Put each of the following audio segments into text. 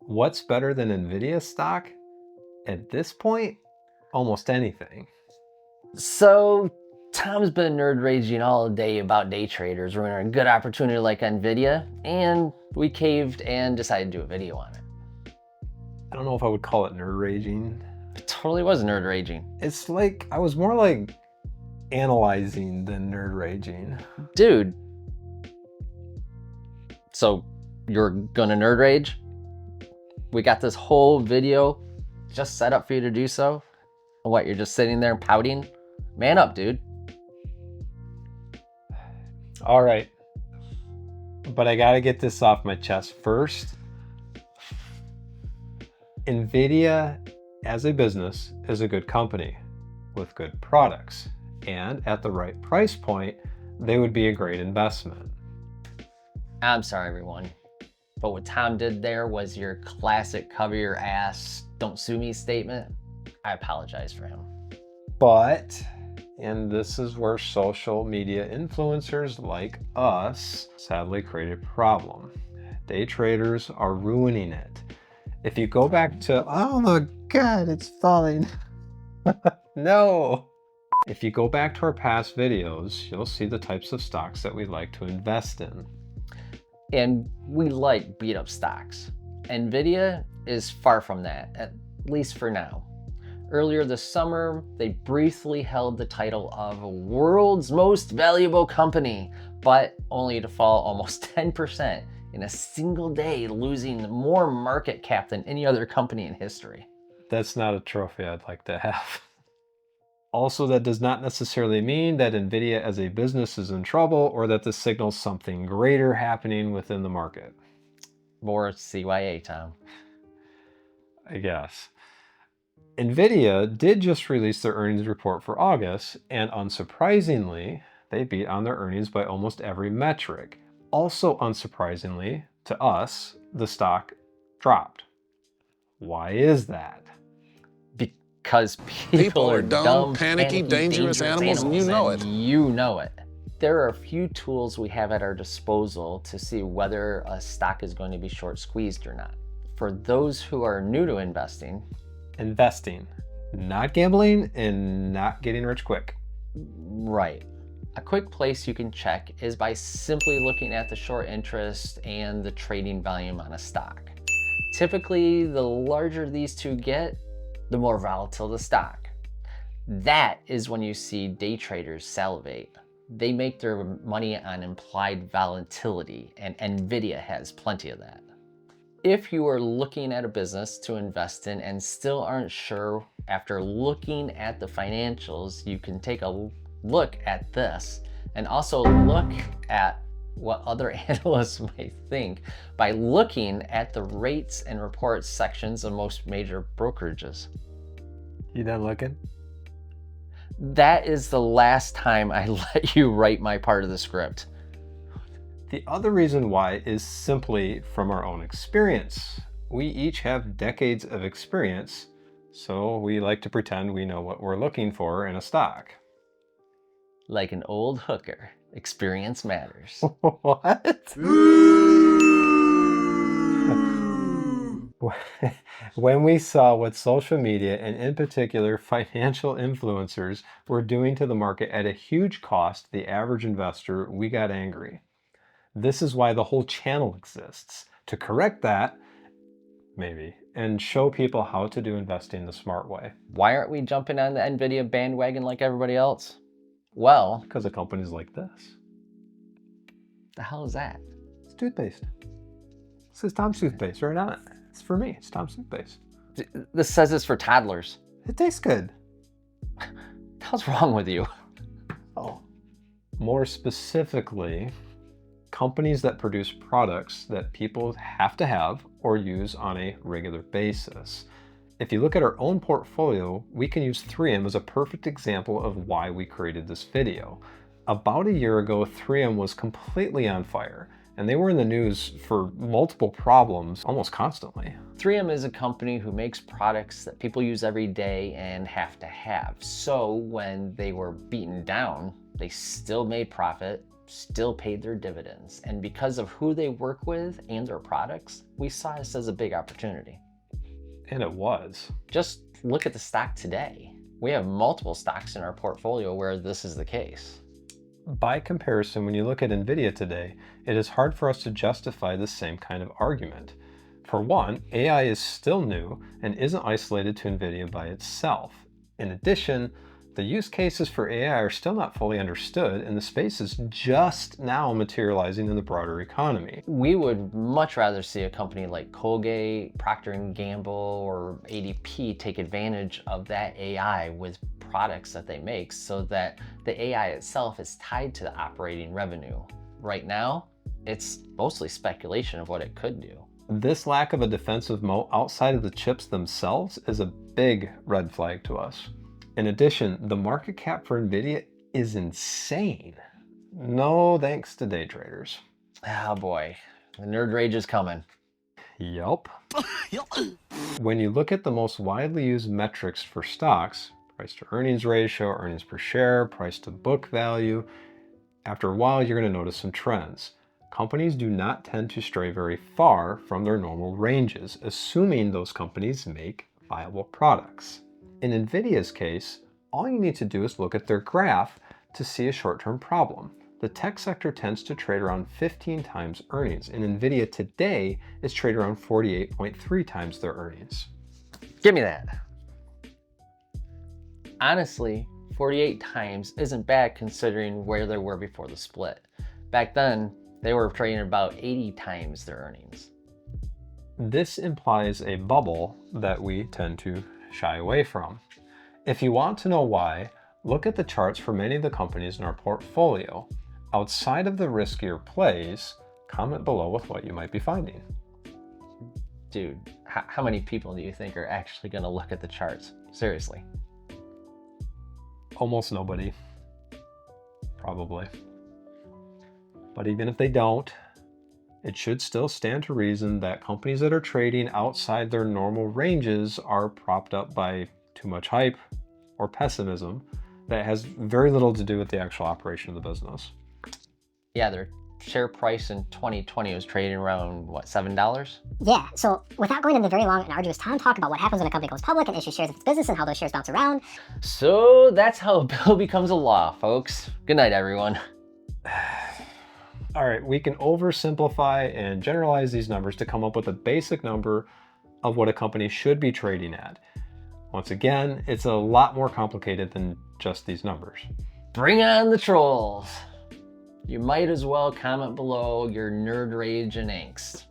What's better than nVidia stock? At this point, almost anything. So Tom's been nerd raging all day about day traders ruining a good opportunity like nVidia, and we caved and decided to do a video on it. I don't know if I would call it nerd raging. It totally was nerd raging. It's like, I was more like analyzing than nerd raging. Dude. So you're gonna nerd rage? We got this whole video just set up for you to do so? And what, you're just sitting there pouting? Man up, dude. All right. But I gotta get this off my chest first. nVidia as a business is a good company with good products, and at the right price point, they would be a great investment. I'm sorry, everyone, but what Tom did there was your classic cover your ass, don't sue me statement. I apologize for him. But, and this is where social media influencers like us sadly create a problem. Day traders are ruining it. If you go back to, oh my God, it's falling. No. If you go back to our past videos, you'll see the types of stocks that we like to invest in. And we like beat up stocks. nVidia is far from that, at least for now. Earlier this summer, they briefly held the title of world's most valuable company, but only to fall almost 10% in a single day, losing more market cap than any other company in history. That's not a trophy I'd like to have. Also, that does not necessarily mean that nVidia as a business is in trouble or that this signals something greater happening within the market. More CYA, Tom. I guess. nVidia did just release their earnings report for August, and unsurprisingly, they beat on their earnings by almost every metric. Also unsurprisingly, to us, the stock dropped. Why is that? Because people are dumb, panicky, dangerous animals, and you know it. You know it. There are a few tools we have at our disposal to see whether a stock is going to be short squeezed or not. For those who are new to investing, not gambling and not getting rich quick. Right. A quick place you can check is by simply looking at the short interest and the trading volume on a stock. Typically, the larger these two get, the more volatile the stock. That is when you see day traders salivate. They make their money on implied volatility, and nVidia has plenty of that. If you are looking at a business to invest in and still aren't sure after looking at the financials, you can take a look at this and also look at what other analysts might think by looking at the rates and reports sections of most major brokerages. You done looking? That is the last time I let you write my part of the script. The other reason why is simply from our own experience. We each have decades of experience, so we like to pretend we know what we're looking for in a stock. Like an old hooker, experience matters. What? When we saw what social media, and in particular financial influencers, were doing to the market at a huge cost to the average investor, we got angry. This is why the whole channel exists, to correct that, maybe, and show people how to do investing the smart way. Why aren't we jumping on the nVidia bandwagon like everybody else? Well, because of companies like this. The hell is that? It's toothpaste. It says Tom's toothpaste right on it. It's for me. It's Tom's toothpaste. This says it's for toddlers. It tastes good. What the hell's wrong with you? Oh. More specifically, companies that produce products that people have to have or use on a regular basis. If you look at our own portfolio, we can use 3M as a perfect example of why we created this video. About a year ago, 3M was completely on fire, and they were in the news for multiple problems almost constantly. 3M is a company who makes products that people use every day and have to have. So when they were beaten down, they still made profit, still paid their dividends. And because of who they work with and their products, we saw this as a big opportunity. And it was. Just look at the stock today. We have multiple stocks in our portfolio where this is the case. By comparison, when you look at nVidia today, it is hard for us to justify the same kind of argument. For one, AI is still new and isn't isolated to nVidia by itself. In addition, the use cases for AI are still not fully understood, and the space is just now materializing in the broader economy. We would much rather see a company like Colgate, Procter & Gamble, or ADP take advantage of that AI with products that they make so that the AI itself is tied to the operating revenue. Right now, it's mostly speculation of what it could do. This lack of a defensive moat outside of the chips themselves is a big red flag to us. In addition, the market cap for nVidia is insane. No thanks to day traders. Oh boy, the nerd rage is coming. Yup. When you look at the most widely used metrics for stocks, price to earnings ratio, earnings per share, price to book value, after a while you're going to notice some trends. Companies do not tend to stray very far from their normal ranges, assuming those companies make viable products. In nVidia's case, all you need to do is look at their graph to see a short-term problem. The tech sector tends to trade around 15 times earnings, and nVidia today is trading around 48.3 times their earnings. Give me that. Honestly, 48 times isn't bad considering where they were before the split. Back then, they were trading about 80 times their earnings. This implies a bubble that we tend to shy away from. If you want to know why, look at the charts for many of the companies in our portfolio. Outside of the riskier plays, comment below with what you might be finding. Dude, how many people do you think are actually going to look at the charts? Seriously. Almost nobody. Probably. But even if they don't, it should still stand to reason that companies that are trading outside their normal ranges are propped up by too much hype or pessimism that has very little to do with the actual operation of the business. Yeah, their share price in 2020 was trading around, what, $7? Yeah, so without going into very long and arduous talk about what happens when a company goes public and issues shares of its business and how those shares bounce around. So that's how a bill becomes a law, folks. Good night, everyone. All right, we can oversimplify and generalize these numbers to come up with a basic number of what a company should be trading at. Once again, it's a lot more complicated than just these numbers. Bring on the trolls. You might as well comment below your nerd rage and angst.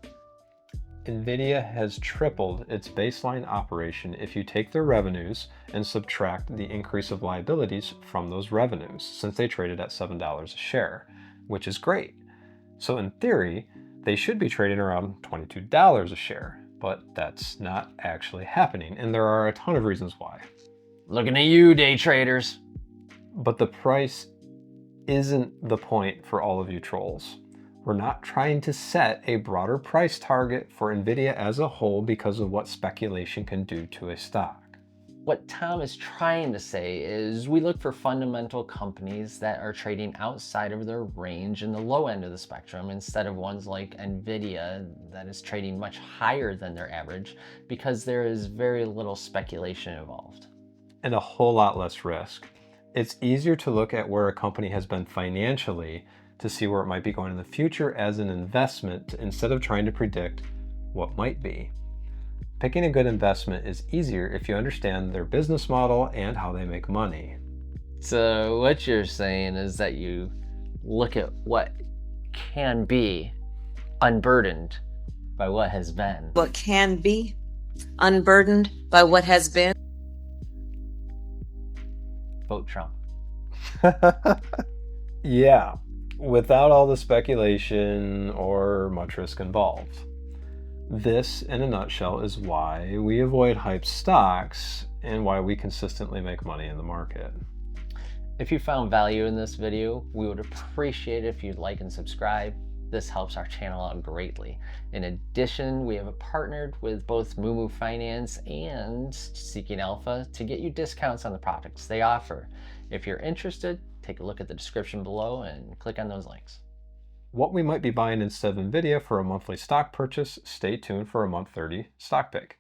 nVidia has tripled its baseline operation if you take their revenues and subtract the increase of liabilities from those revenues, since they traded at $7 a share, which is great. So in theory, they should be trading around $22 a share, but that's not actually happening, and there are a ton of reasons why. Looking at you, day traders. But the price isn't the point for all of you trolls. We're not trying to set a broader price target for nVidia as a whole because of what speculation can do to a stock. What Tom is trying to say is we look for fundamental companies that are trading outside of their range in the low end of the spectrum instead of ones like nVidia that is trading much higher than their average because there is very little speculation involved. And a whole lot less risk. It's easier to look at where a company has been financially to see where it might be going in the future as an investment instead of trying to predict what might be. Picking a good investment is easier if you understand their business model and how they make money. So what you're saying is that you look at what can be unburdened by what has been. What can be unburdened by what has been. Vote Trump. Yeah, without all the speculation or much risk involved. This, in a nutshell, is why we avoid hype stocks and why we consistently make money in the market. If you found value in this video, we would appreciate it if you'd like and subscribe. This helps our channel out greatly. In addition, we have partnered with both Moomoo Finance and Seeking Alpha to get you discounts on the products they offer. If you're interested, take a look at the description below and click on those links. What we might be buying instead of nVidia for a monthly stock purchase, stay tuned for a month 30 stock pick.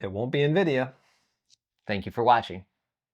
It won't be nVidia. Thank you for watching.